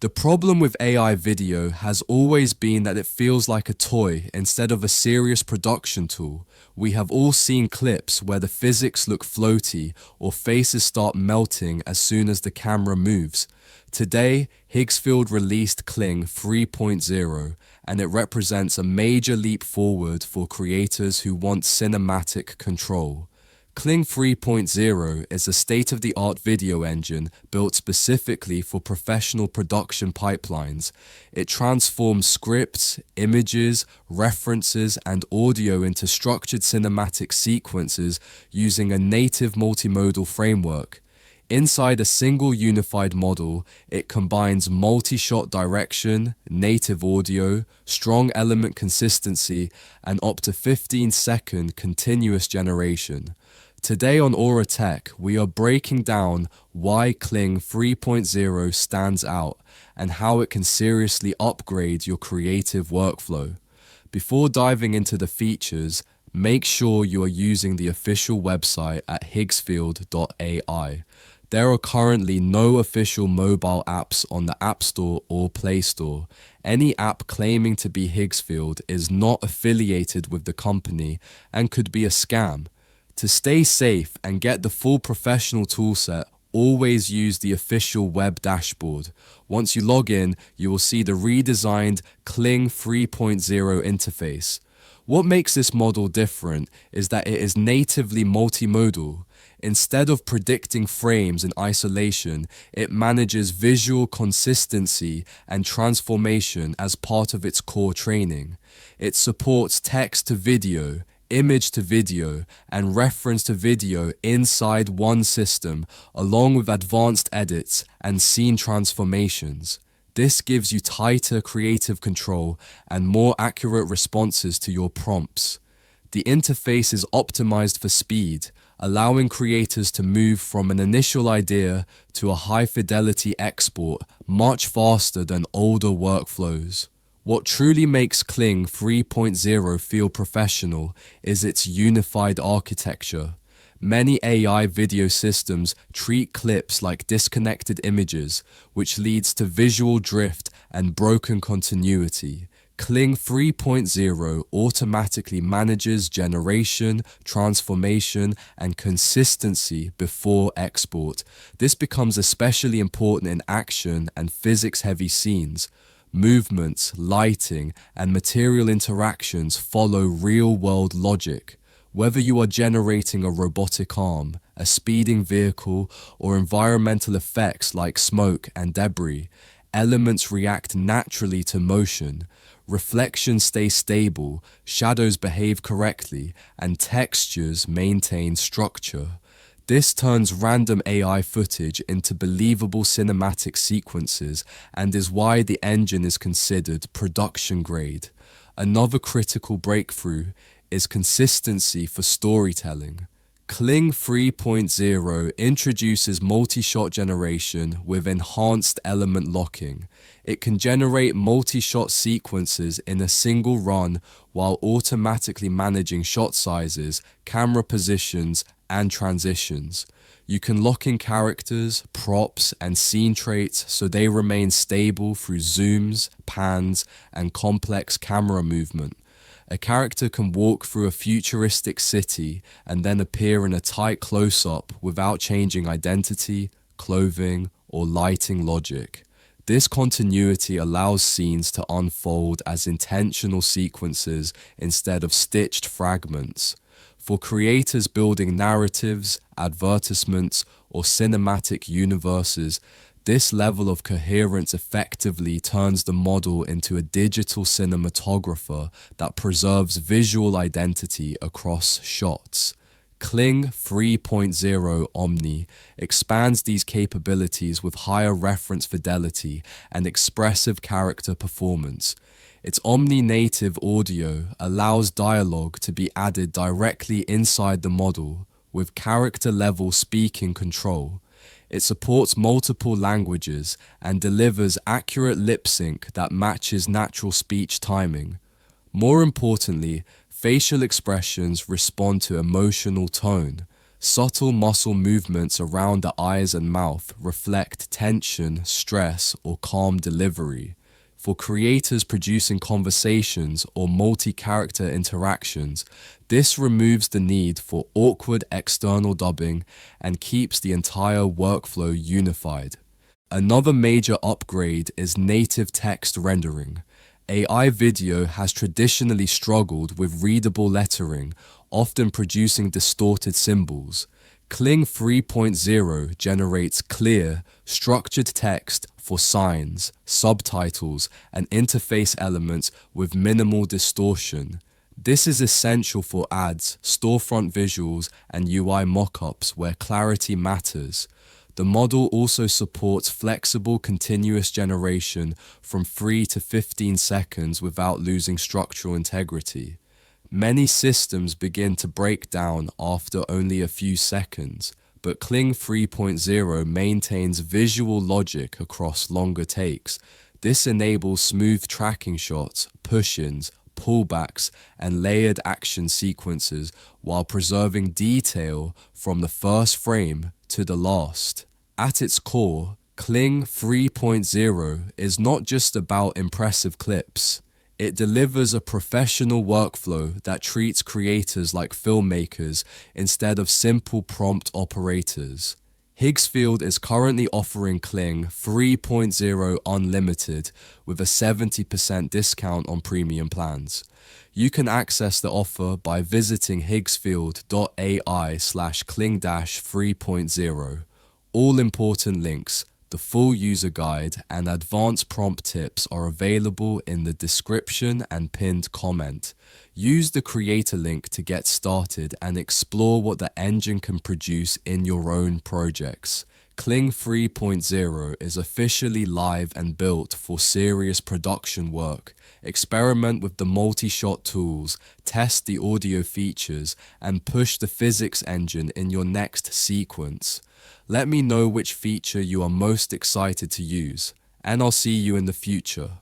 The problem with AI video has always been that it feels like a toy instead of a serious production tool. We have all seen clips where the physics look floaty or faces start melting as soon as the camera moves. Today, Higgsfield released Kling 3.0, and it represents a major leap forward for creators who want cinematic control. Kling 3.0 is a state-of-the-art video engine built specifically for professional production pipelines. It transforms scripts, images, references, and audio into structured cinematic sequences using a native multimodal framework. Inside a single unified model, it combines multi-shot direction, native audio, strong element consistency, and up to 15-second continuous generation. Today on Aura Tech, we are breaking down why Kling 3.0 stands out and how it can seriously upgrade your creative workflow. Before diving into the features, make sure you are using the official website at Higgsfield.ai. There are currently no official mobile apps on the App Store or Play Store. Any app claiming to be Higgsfield is not affiliated with the company and could be a scam. To stay safe and get the full professional toolset, always use the official web dashboard. Once you log in, you will see the redesigned Kling 3.0 interface. What makes this model different is that it is natively multimodal. Instead of predicting frames in isolation, it manages visual consistency and transformation as part of its core training. It supports text to video, image to video, and reference to video inside one system, along with advanced edits and scene transformations. This gives you tighter creative control and more accurate responses to your prompts. The interface is optimized for speed, allowing creators to move from an initial idea to a high-fidelity export much faster than older workflows. What truly makes Kling 3.0 feel professional is its unified architecture. Many AI video systems treat clips like disconnected images, which leads to visual drift and broken continuity. Kling 3.0 automatically manages generation, transformation, and consistency before export. This becomes especially important in action and physics-heavy scenes. Movements, lighting, and material interactions follow real-world logic. Whether you are generating a robotic arm, a speeding vehicle, or environmental effects like smoke and debris, elements react naturally to motion. Reflections stay stable, shadows behave correctly, and textures maintain structure. This turns random AI footage into believable cinematic sequences and is why the engine is considered production grade. Another critical breakthrough is consistency for storytelling. Kling 3.0 introduces multi-shot generation with enhanced element locking. It can generate multi-shot sequences in a single run while automatically managing shot sizes, camera positions, and transitions. You can lock in characters, props, and scene traits so they remain stable through zooms, pans, and complex camera movement. A character can walk through a futuristic city and then appear in a tight close-up without changing identity, clothing, or lighting logic. This continuity allows scenes to unfold as intentional sequences instead of stitched fragments. For creators building narratives, advertisements, or cinematic universes, this level of coherence effectively turns the model into a digital cinematographer that preserves visual identity across shots. Kling 3.0 Omni expands these capabilities with higher reference fidelity and expressive character performance. Its Omni-native audio allows dialogue to be added directly inside the model, with character-level speaking control. It supports multiple languages and delivers accurate lip sync that matches natural speech timing. More importantly, facial expressions respond to emotional tone. Subtle muscle movements around the eyes and mouth reflect tension, stress, or calm delivery. For creators producing conversations or multi-character interactions, this removes the need for awkward external dubbing and keeps the entire workflow unified. Another major upgrade is native text rendering. AI video has traditionally struggled with readable lettering, often producing distorted symbols. Kling 3.0 generates clear, structured text for signs, subtitles, and interface elements with minimal distortion. This is essential for ads, storefront visuals, and UI mockups where clarity matters. The model also supports flexible continuous generation from 3 to 15 seconds without losing structural integrity. Many systems begin to break down after only a few seconds, but Kling 3.0 maintains visual logic across longer takes. This enables smooth tracking shots, push-ins, pullbacks, and layered action sequences while preserving detail from the first frame to the last. At its core, Kling 3.0 is not just about impressive clips. It delivers a professional workflow that treats creators like filmmakers instead of simple prompt operators. Higgsfield is currently offering Kling 3.0 Unlimited with a 70% discount on premium plans. You can access the offer by visiting higgsfield.ai/Kling-3.0. All important links, the full user guide, and advanced prompt tips are available in the description and pinned comment. Use the creator link to get started and explore what the engine can produce in your own projects. Kling 3.0 is officially live and built for serious production work. Experiment with the multi-shot tools, test the audio features, and push the physics engine in your next sequence. Let me know which feature you are most excited to use, and I'll see you in the future.